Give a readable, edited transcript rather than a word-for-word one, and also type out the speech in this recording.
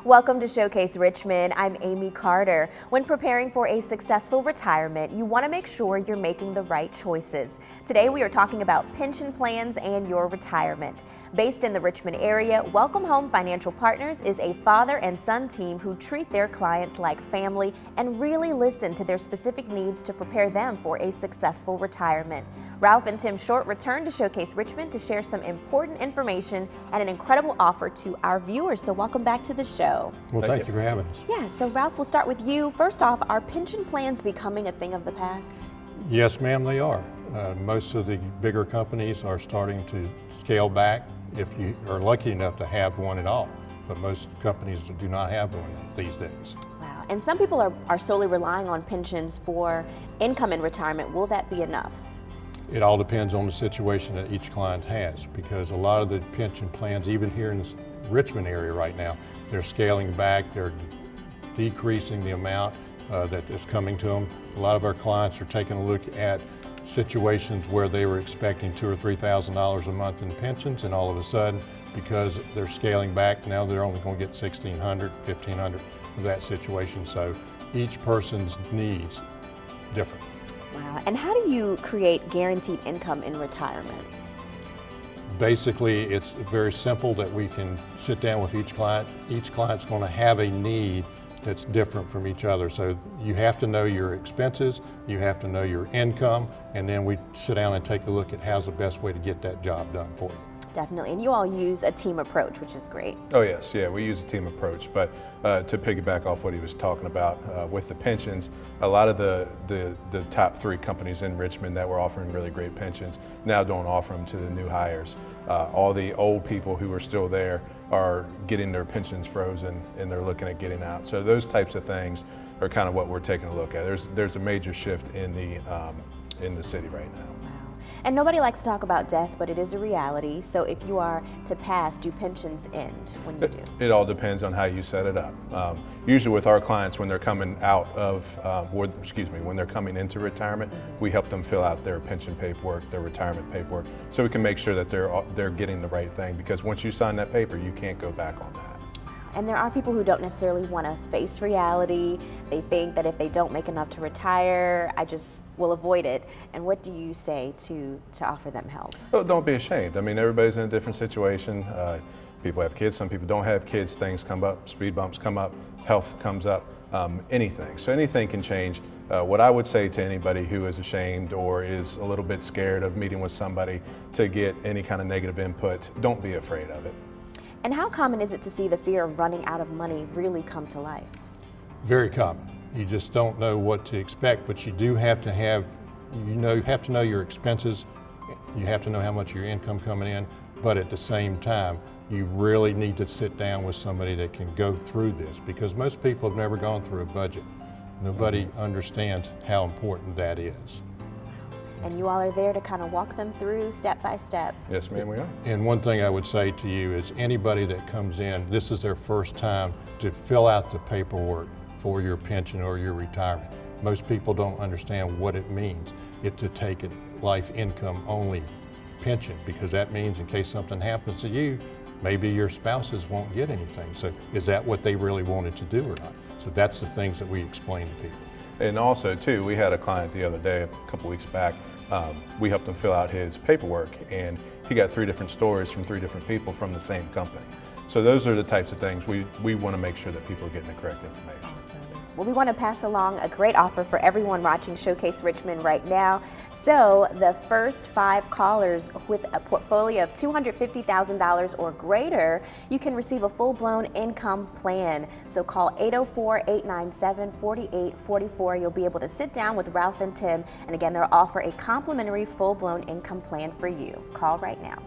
Welcome to Showcase Richmond. I'm Amy Carter. When preparing for a successful retirement, you want to make sure you're making the right choices. Today we are talking about pension plans and your retirement. Based in the Richmond area, Welcome Home Financial Partners is a father and son team who treat their clients like family and really listen to their specific needs to prepare them for a successful retirement. Ralph and Tim Short returned to Showcase Richmond to share some important information and an incredible offer to our viewers. So welcome back to the show. Well, thank you for having us. Yeah, so Ralph, we'll start with you. First off, are pension plans becoming a thing of the past? Yes, ma'am, they are. Most of the bigger companies are starting to scale back if you are lucky enough to have one at all. But most companies do not have one these days. Wow, and some people are solely relying on pensions for income in retirement. Will that be enough? It all depends on the situation that each client has, because a lot of the pension plans, even here in the Richmond area right now, they're scaling back, they're decreasing the amount that is coming to them. A lot of our clients are taking a look at situations where they were expecting $2,000 or $3,000 a month in pensions, and all of a sudden, because they're scaling back, now they're only going to get $1,600, $1,500 for that situation. So each person's needs different. Wow, and how do you create guaranteed income in retirement? Basically, it's very simple that we can sit down with each client. Each client's going to have a need that's different from each other. So you have to know your expenses, you have to know your income, and then we sit down and take a look at how's the best way to get that job done for you. Definitely, and you all use a team approach, which is great. Oh yes, yeah, we use a team approach, but to piggyback off what he was talking about with the pensions, a lot of the top 3 companies in Richmond that were offering really great pensions now don't offer them to the new hires. All the old people who are still there are getting their pensions frozen and they're looking at getting out. So those types of things are kind of what we're taking a look at. There's a major shift in the city right now. And nobody likes to talk about death, but it is a reality. So if you are to pass, do pensions end when you do? It all depends on how you set it up. Usually with our clients, when they're coming out of, when they're coming into retirement, we help them fill out their pension paperwork, their retirement paperwork, so we can make sure that they're getting the right thing, because once you sign that paper, you can't go back on that. And there are people who don't necessarily want to face reality. They think that if they don't make enough to retire, I just will avoid it. And what do you say to offer them help? Well, don't be ashamed. I mean, everybody's in a different situation. People have kids, some people don't have kids, things come up, speed bumps come up, health comes up, anything. So anything can change. What I would say to anybody who is ashamed or is a little bit scared of meeting with somebody to get any kind of negative input, don't be afraid of it. And how common is it to see the fear of running out of money really come to life? Very common. You just don't know what to expect, but you do have to have, you have to know your expenses. You have to know how much your income coming in, but at the same time, you really need to sit down with somebody that can go through this, because most people have never gone through a budget. Nobody understands how important that is. And you all are there to kind of walk them through step by step. Yes, ma'am, we are. And one thing I would say to you is anybody that comes in, this is their first time to fill out the paperwork for your pension or your retirement. Most people don't understand what it means to take a life income only pension, because that means in case something happens to you, maybe your spouses won't get anything. So is that what they really wanted to do or not? So that's the things that we explain to people. And also too, we had a client the other day, a couple weeks back, we helped him fill out his paperwork, and he got 3 different stories from 3 different people from the same company. So those are the types of things we want to make sure that people are getting the correct information. Awesome. Well, we want to pass along a great offer for everyone watching Showcase Richmond right now. So the first 5 callers with a portfolio of $250,000 or greater, you can receive a full-blown income plan. So call 804-897-4844. You'll be able to sit down with Ralph and Tim, and again, they'll offer a complimentary full-blown income plan for you. Call right now.